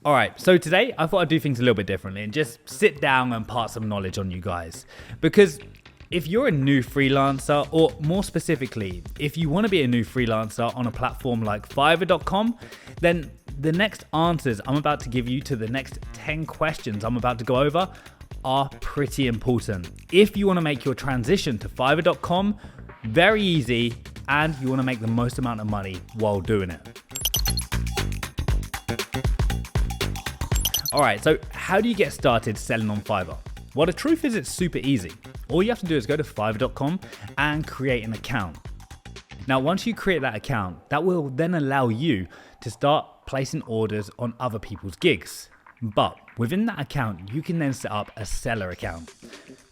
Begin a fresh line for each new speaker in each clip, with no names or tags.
All right, so today I thought I'd do things a little bit differently and just sit down and pass some knowledge on you guys. Because if you're a new freelancer, or more specifically, if you want to be a new freelancer on a platform like Fiverr.com, then the next answers I'm about to give you to the next 10 questions I'm about to go over are pretty important. If you want to make your transition to Fiverr.com very easy and you want to make the most amount of money while doing it. All right, so how do you get started selling on Fiverr? Well, the truth is it's super easy. All you have to do is go to Fiverr.com and create an account. Now, once you create that account, that will then allow you to start placing orders on other people's gigs. But within that account, you can then set up a seller account.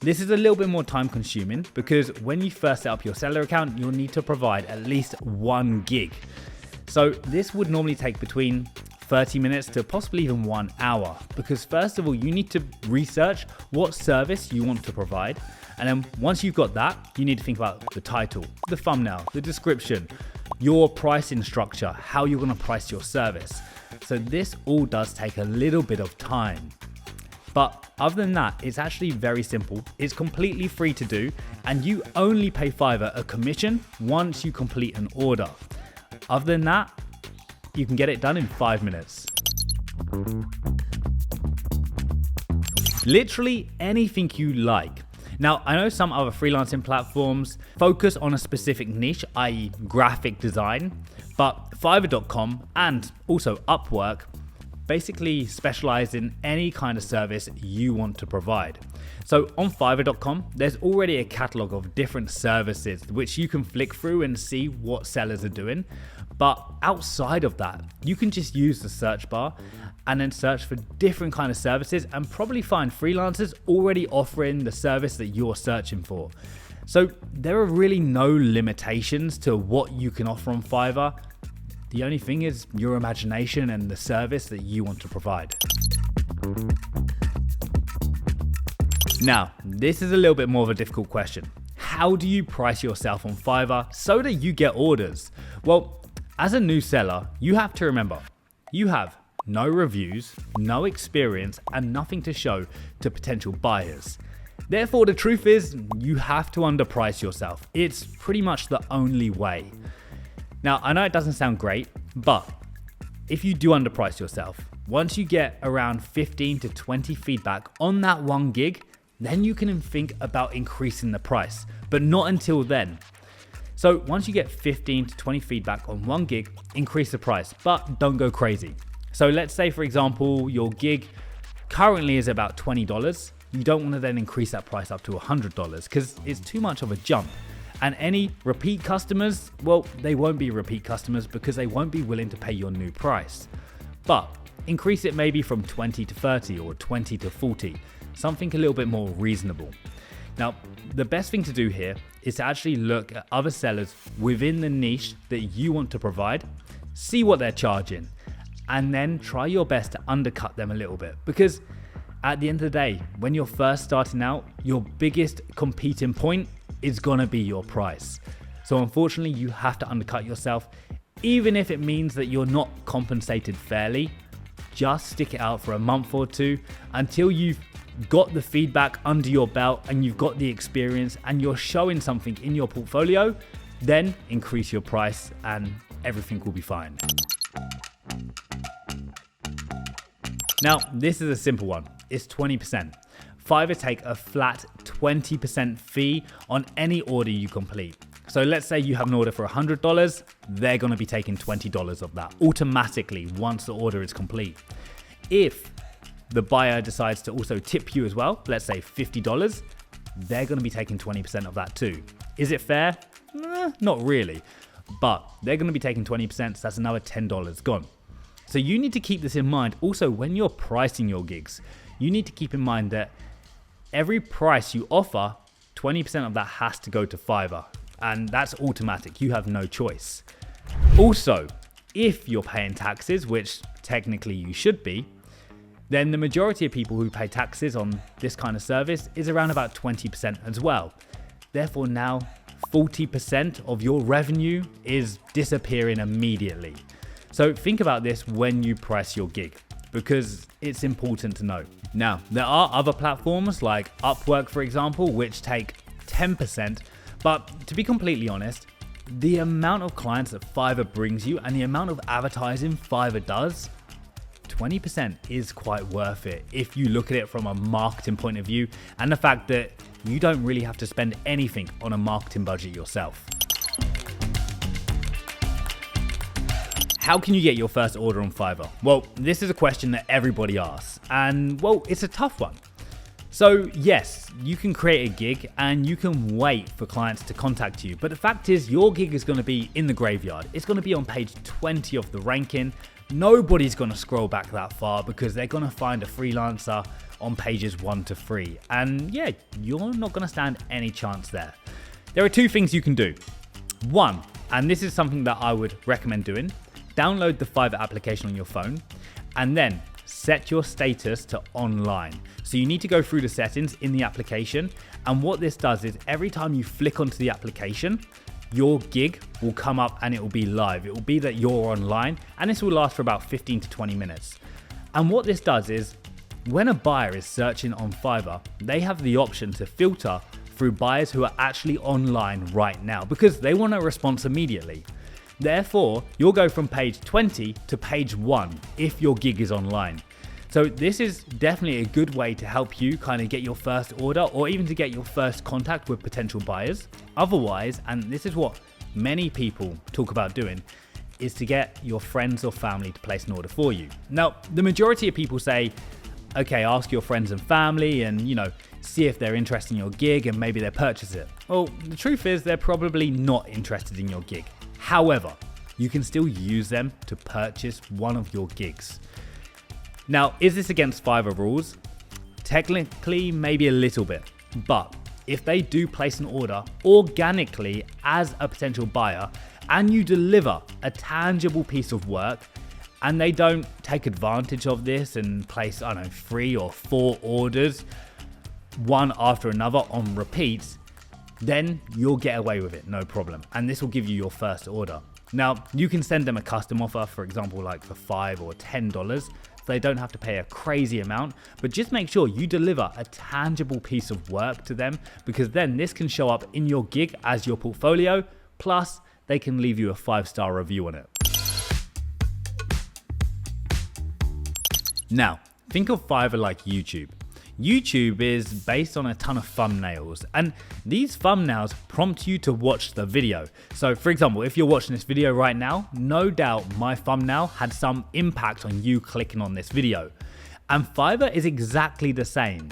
This is a little bit more time consuming because when you first set up your seller account, you'll need to provide at least one gig. So this would normally take between 30 minutes to possibly even 1 hour, because first of all, you need to research what service you want to provide. And then once you've got that, you need to think about the title, the thumbnail, the description, your pricing structure, how you're going to price your service. So this all does take a little bit of time. But other than that, it's actually very simple. It's completely free to do, and you only pay Fiverr a commission once you complete an order. Other than that, you can get it done in 5 minutes. Literally anything you like. Now, I know some other freelancing platforms focus on a specific niche, i.e. graphic design, but Fiverr.com and also Upwork basically specialize in any kind of service you want to provide. So on Fiverr.com, there's already a catalog of different services which you can flick through and see what sellers are doing. But outside of that, you can just use the search bar and then search for different kind of services and probably find freelancers already offering the service that you're searching for. So there are really no limitations to what you can offer on Fiverr. The only thing is your imagination and the service that you want to provide. Now, this is a little bit more of a difficult question. How do you price yourself on Fiverr so that you get orders? Well, as a new seller, you have to remember, you have no reviews, no experience, and nothing to show to potential buyers. Therefore, the truth is you have to underprice yourself. It's pretty much the only way. Now, I know it doesn't sound great, but if you do underprice yourself, once you get around 15 to 20 feedback on that one gig, then you can think about increasing the price, but not until then. So once you get 15 to 20 feedback on one gig, increase the price, but don't go crazy. So let's say, for example, your gig currently is about $20. You don't want to then increase that price up to $100 because it's too much of a jump. And any repeat customers, well, they won't be repeat customers because they won't be willing to pay your new price. But increase it maybe from 20 to 30 or 20 to 40, something a little bit more reasonable. Now, the best thing to do here is to actually look at other sellers within the niche that you want to provide, see what they're charging, and then try your best to undercut them a little bit. Because at the end of the day, when you're first starting out, your biggest competing point is gonna be your price. So unfortunately, you have to undercut yourself, even if it means that you're not compensated fairly. Just stick it out for a month or two until you've got the feedback under your belt and you've got the experience and you're showing something in your portfolio, then increase your price and everything will be fine. Now, this is a simple one. It's 20%. Fiverr take a flat 20% fee on any order you complete. So let's say you have an order for $100, they're gonna be taking $20 of that automatically once the order is complete. If the buyer decides to also tip you as well, let's say $50, they're gonna be taking 20% of that too. Is it fair? Not really, but they're gonna be taking 20%, so that's another $10 gone. So you need to keep this in mind. Also, when you're pricing your gigs, you need to keep in mind that every price you offer, 20% of that has to go to Fiverr, and that's automatic. You have no choice. Also, if you're paying taxes, which technically you should be, then the majority of people who pay taxes on this kind of service is around about 20% as well. Therefore now 40% of your revenue is disappearing immediately. So think about this when you price your gig, because it's important to know. Now, there are other platforms like Upwork, for example, which take 10%, but to be completely honest, the amount of clients that Fiverr brings you and the amount of advertising Fiverr does, 20% is quite worth it if you look at it from a marketing point of view and the fact that you don't really have to spend anything on a marketing budget yourself. How can you get your first order on Fiverr? Well, this is a question that everybody asks, and well, it's a tough one. So yes, you can create a gig and you can wait for clients to contact you, but the fact is your gig is going to be in the graveyard. It's going to be on page 20 of the ranking. Nobody's going to scroll back that far because they're going to find a freelancer on pages 1 to 3. And yeah, you're not going to stand any chance there. There are two things you can do. One, and this is something that I would recommend doing, download the Fiverr application on your phone and then set your status to online. So you need to go through the settings in the application, and what this does is every time you flick onto the application, your gig will come up and it will be live. It will be that you're online, and this will last for about 15 to 20 minutes. And what this does is when a buyer is searching on Fiverr, they have the option to filter through buyers who are actually online right now because they want a response immediately. Therefore, you'll go from page 20 to page 1 if your gig is online. So this is definitely a good way to help you kind of get your first order or even to get your first contact with potential buyers. Otherwise, and this is what many people talk about doing, is to get your friends or family to place an order for you. Now, the majority of people say, okay, ask your friends and family and, see if they're interested in your gig and maybe they'll purchase it. Well, the truth is they're probably not interested in your gig. However, you can still use them to purchase one of your gigs. Now, is this against Fiverr rules? Technically, maybe a little bit, but if they do place an order organically as a potential buyer and you deliver a tangible piece of work and they don't take advantage of this and place, 3 or 4 orders, one after another on repeats, then you'll get away with it, no problem. And this will give you your first order. Now, you can send them a custom offer, for example, like for $5 or $10. So they don't have to pay a crazy amount, but just make sure you deliver a tangible piece of work to them because then this can show up in your gig as your portfolio. Plus, they can leave you a 5-star review on it. Now, think of Fiverr like YouTube. YouTube is based on a ton of thumbnails, and these thumbnails prompt you to watch the video. So for example, if you're watching this video right now, no doubt my thumbnail had some impact on you clicking on this video. And Fiverr is exactly the same.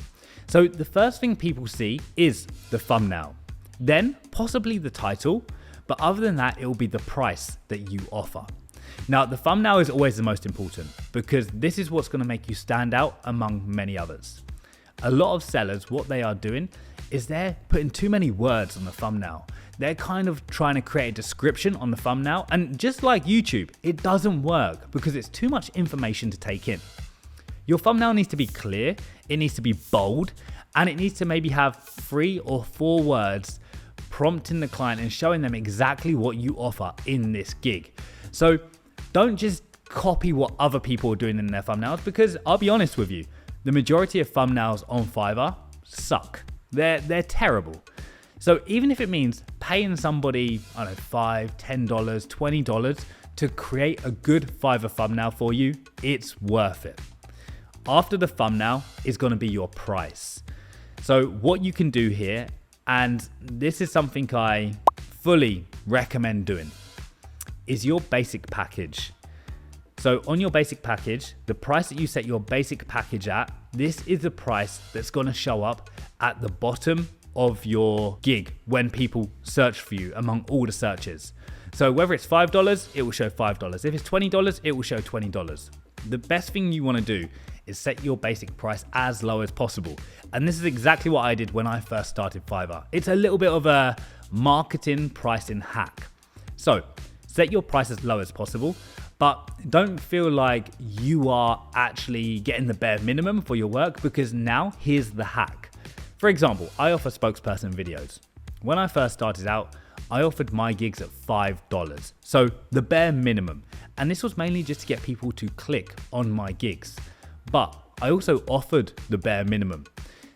So the first thing people see is the thumbnail, then possibly the title, but other than that, it will be the price that you offer. Now, the thumbnail is always the most important because this is what's going to make you stand out among many others. A lot of sellers, what they are doing is they're putting too many words on the thumbnail. They're kind of trying to create a description on the thumbnail, and just like YouTube, it doesn't work because it's too much information to take in. Your thumbnail needs to be clear, it needs to be bold, and it needs to maybe have 3 or 4 words prompting the client and showing them exactly what you offer in this gig. So don't just copy what other people are doing in their thumbnails because I'll be honest with you, the majority of thumbnails on Fiverr suck. They're terrible. So even if it means paying somebody, $5, $10, $20 to create a good Fiverr thumbnail for you, it's worth it. After the thumbnail is going to be your price. So what you can do here, and this is something I fully recommend doing, is your basic package. So on your basic package, the price that you set your basic package at, this is the price that's going to show up at the bottom of your gig when people search for you among all the searches. So whether it's $5, it will show $5. If it's $20, it will show $20. The best thing you want to do is set your basic price as low as possible. And this is exactly what I did when I first started Fiverr. It's a little bit of a marketing pricing hack. So set your price as low as possible, but don't feel like you are actually getting the bare minimum for your work because now here's the hack. For example, I offer spokesperson videos. When I first started out, I offered my gigs at $5, so the bare minimum. And this was mainly just to get people to click on my gigs. But I also offered the bare minimum.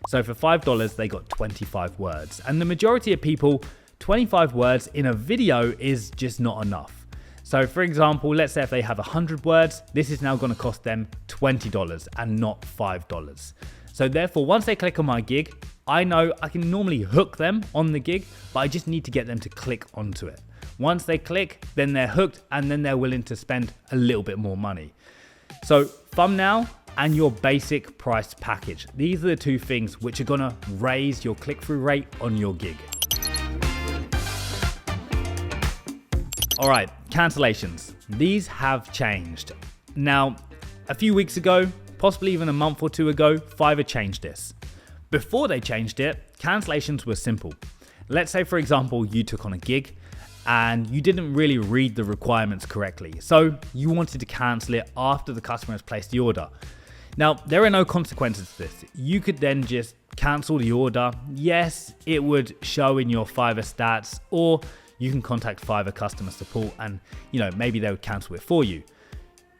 So for $5, they got 25 words. And the majority of people, 25 words in a video is just not enough. So for example, let's say if they have 100 words, this is now going to cost them $20 and not $5. So therefore, once they click on my gig, I know I can normally hook them on the gig, but I just need to get them to click onto it. Once they click, then they're hooked and then they're willing to spend a little bit more money. So thumbnail and your basic price package. These are the two things which are gonna raise your click-through rate on your gig. All right, cancellations. These have changed. Now, a few weeks ago, possibly even a month or two ago, Fiverr changed this. Before they changed it, cancellations were simple. Let's say, for example, you took on a gig and you didn't really read the requirements correctly. So you wanted to cancel it after the customer has placed the order. Now, there are no consequences to this. You could then just cancel the order. Yes, it would show in your Fiverr stats, or you can contact Fiverr customer support and, maybe they would cancel it for you.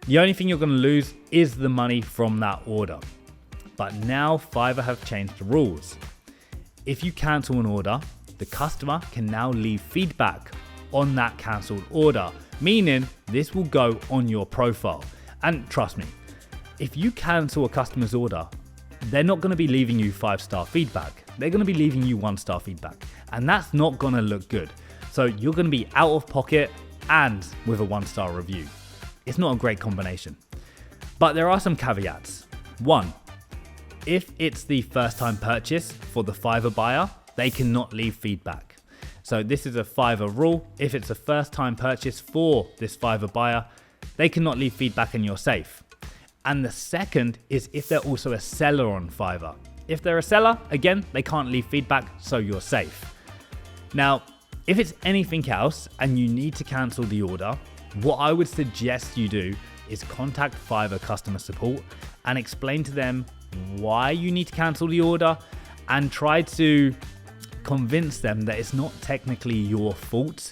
The only thing you're going to lose is the money from that order. But now Fiverr have changed the rules. If you cancel an order, the customer can now leave feedback on that cancelled order, meaning this will go on your profile. And trust me, if you cancel a customer's order, they're not going to be leaving you 5-star feedback. They're going to be leaving you 1-star feedback. And that's not going to look good. So you're going to be out of pocket and with a 1-star review. It's not a great combination. But there are some caveats. 1, if it's the first time purchase for the Fiverr buyer, they cannot leave feedback. So this is a Fiverr rule. If it's a first time purchase for this Fiverr buyer, they cannot leave feedback and you're safe. And the second is if they're also a seller on Fiverr. If they're a seller, again, they can't leave feedback, so you're safe. Now, if it's anything else and you need to cancel the order, what I would suggest you do is contact Fiverr customer support and explain to them why you need to cancel the order and try to convince them that it's not technically your fault,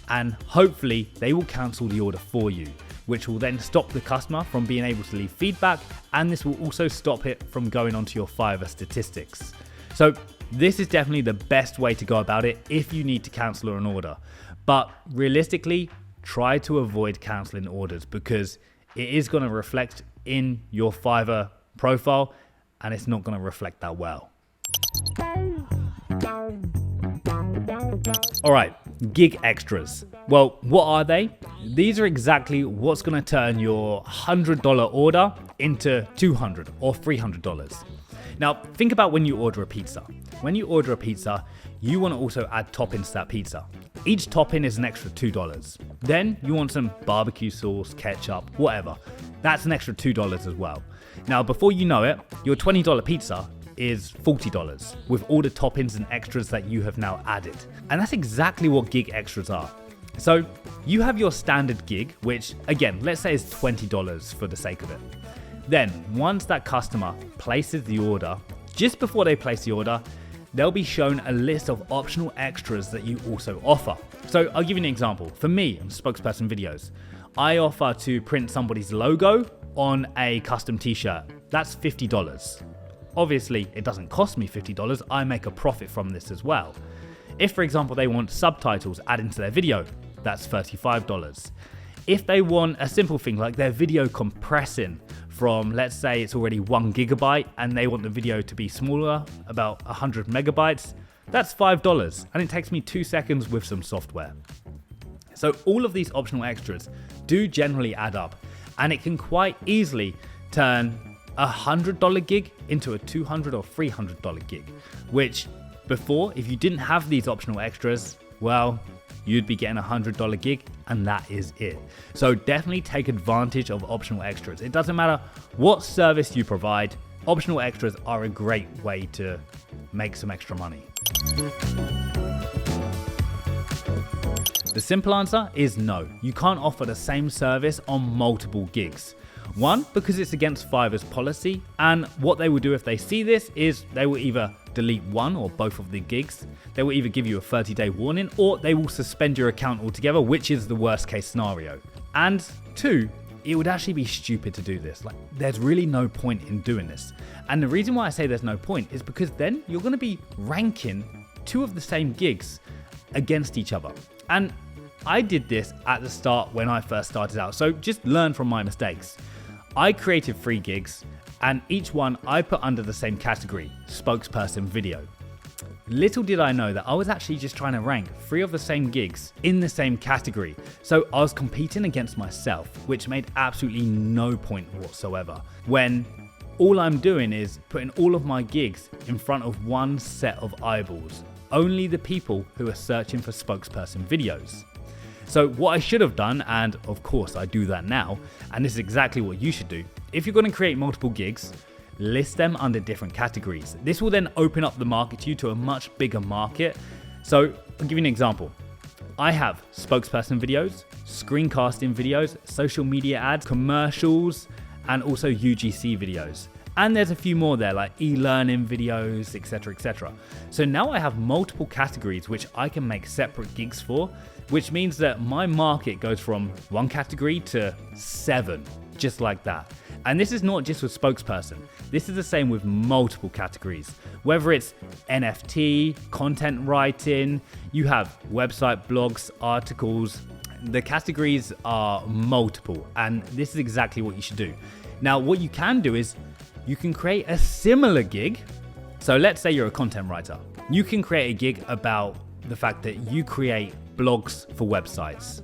and hopefully they will cancel the order for you, which will then stop the customer from being able to leave feedback, and this will also stop it from going onto your Fiverr statistics. So this is definitely the best way to go about it if you need to cancel an order. But realistically, try to avoid canceling orders because it is going to reflect in your Fiverr profile and it's not going to reflect that well. All right, gig extras. Well, what are they? These are exactly what's going to turn your $100 order into $200 or $300. Now, think about when you order a pizza. When you order a pizza, you want to also add toppings to that pizza. Each topping is an extra $2. Then you want some barbecue sauce, ketchup, whatever. That's an extra $2 as well. Now, before you know it, your $20 pizza is $40 with all the toppings and extras that you have now added. And that's exactly what gig extras are. So you have your standard gig, which again, let's say is $20 for the sake of it. Then once that customer places the order, just before they place the order, they'll be shown a list of optional extras that you also offer. So I'll give you an example. For me, on Spokesperson Videos, I offer to print somebody's logo on a custom t-shirt. That's $50. Obviously, it doesn't cost me $50. I make a profit from this as well. If, for example, they want subtitles added into their video, that's $35. If they want a simple thing like their video compressing from, let's say it's already 1 gigabyte and they want the video to be smaller, about 100 megabytes, that's $5. And it takes me 2 seconds with some software. So all of these optional extras do generally add up, and it can quite easily turn a $100 gig into a $200 or $300 gig, which before, if you didn't have these optional extras, well, you'd be getting a $100 gig and that is it. So definitely take advantage of optional extras. It doesn't matter what service you provide, optional extras are a great way to make some extra money. The simple answer is no. You can't offer the same service on multiple gigs. One, because it's against Fiverr's policy, and what they will do if they see this is they will either delete one or both of the gigs. They will either give you a 30-day warning or they will suspend your account altogether, which is the worst case scenario. And two, it would actually be stupid to do this. Like, there's really no point in doing this. And the reason why I say there's no point is because then you're going to be ranking two of the same gigs against each other. And I did this at the start when I first started out, so just learn from my mistakes. I created 3 gigs, and each one I put under the same category, spokesperson video. Little did I know that I was actually just trying to rank 3 of the same gigs in the same category. So I was competing against myself, which made absolutely no point whatsoever, when all I'm doing is putting all of my gigs in front of one set of eyeballs, only the people who are searching for spokesperson videos. So what I should have done, and of course I do that now, and this is exactly what you should do, if you're going to create multiple gigs, list them under different categories. This will then open up the market to you to a much bigger market. So I'll give you an example. I have spokesperson videos, screencasting videos, social media ads, commercials, and also UGC videos. And there's a few more there like e-learning videos, etc, etc. So now I have multiple categories which I can make separate gigs for, which means that my market goes from one category to 7, just like that. And this is not just with spokesperson. This is the same with multiple categories. Whether it's NFT, content writing, you have website, blogs, articles. The categories are multiple, and this is exactly what you should do. Now, what you can do is you can create a similar gig. So let's say you're a content writer. You can create a gig about the fact that you create blogs for websites.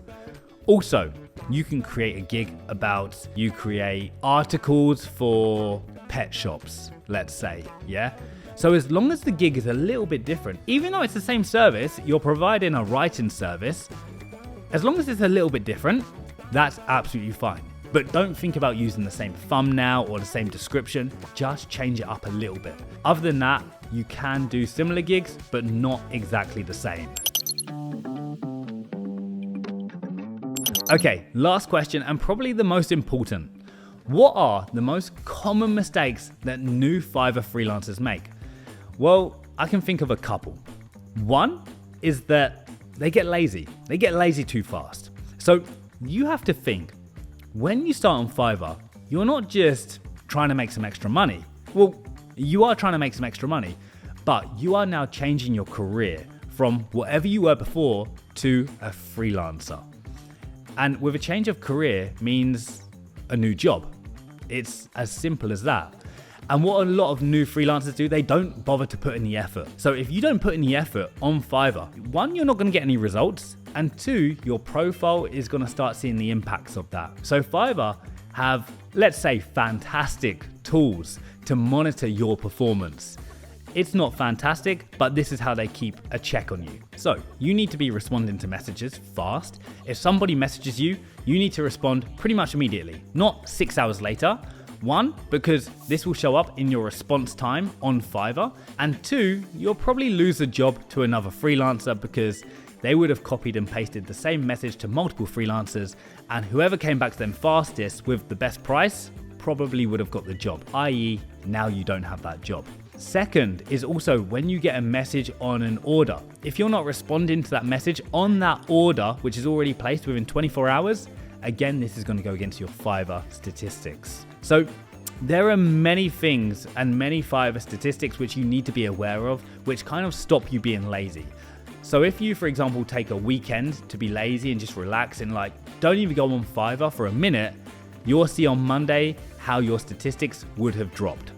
Also, you can create a gig about you create articles for pet shops, let's say, yeah? So as long as the gig is a little bit different, even though it's the same service, you're providing a writing service, as long as it's a little bit different, that's absolutely fine. But don't think about using the same thumbnail or the same description, just change it up a little bit. Other than that, you can do similar gigs, but not exactly the same. Okay, last question, and probably the most important. What are the most common mistakes that new Fiverr freelancers make? Well, I can think of a couple. One is that they get lazy. They get lazy too fast. So you have to think, when you start on Fiverr, you're not just trying to make some extra money. Well, you are trying to make some extra money, but you are now changing your career from whatever you were before to a freelancer. And with a change of career means a new job. It's as simple as that. And what a lot of new freelancers do, they don't bother to put in the effort. So if you don't put in the effort on Fiverr, one, you're not going to get any results. And two, your profile is going to start seeing the impacts of that. So Fiverr have, let's say, fantastic tools to monitor your performance. It's not fantastic, but this is how they keep a check on you. So you need to be responding to messages fast. If somebody messages you, you need to respond pretty much immediately, not 6 hours later. One, because this will show up in your response time on Fiverr. And two, you'll probably lose a job to another freelancer because they would have copied and pasted the same message to multiple freelancers, and whoever came back to them fastest with the best price probably would have got the job, i.e. now you don't have that job. Second is also when you get a message on an order. If you're not responding to that message on that order, which is already placed within 24 hours, again, this is going to go against your Fiverr statistics. So there are many things and many Fiverr statistics which you need to be aware of, which kind of stop you being lazy. So if you, for example, take a weekend to be lazy and just relax and don't even go on Fiverr for a minute, you'll see on Monday how your statistics would have dropped.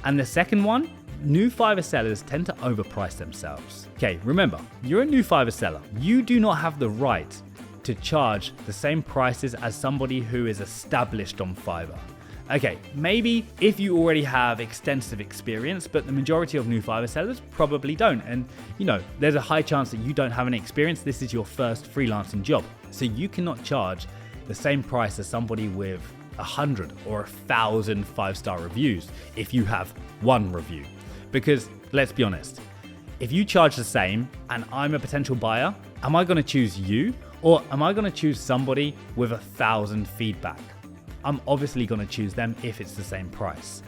And the second one, new Fiverr sellers tend to overprice themselves. Okay, remember, you're a new Fiverr seller. You do not have the right to charge the same prices as somebody who is established on Fiverr. Okay, maybe if you already have extensive experience, but the majority of new Fiverr sellers probably don't. And there's a high chance that you don't have any experience. This is your first freelancing job. So you cannot charge the same price as somebody with 100 or 1,000 5-star reviews if you have one review. Because let's be honest, if you charge the same and I'm a potential buyer, am I going to choose you or am I going to choose somebody with 1,000 feedback? I'm obviously going to choose them if it's the same price.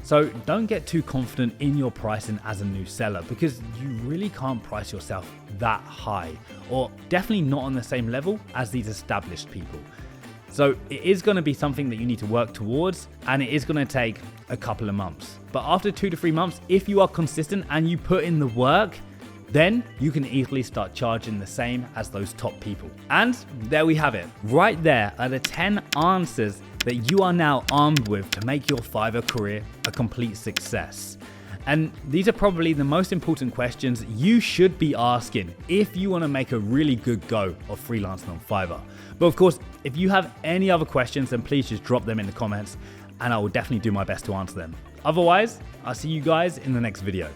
So don't get too confident in your pricing as a new seller, because you really can't price yourself that high, or definitely not on the same level as these established people. So it is going to be something that you need to work towards, and it is going to take a couple of months. But after 2 to 3 months, if you are consistent and you put in the work, then you can easily start charging the same as those top people. And there we have it. Right there are the 10 answers that you are now armed with to make your Fiverr career a complete success. And these are probably the most important questions you should be asking if you want to make a really good go of freelancing on Fiverr. But of course, if you have any other questions, then please just drop them in the comments and I will definitely do my best to answer them. Otherwise, I'll see you guys in the next video.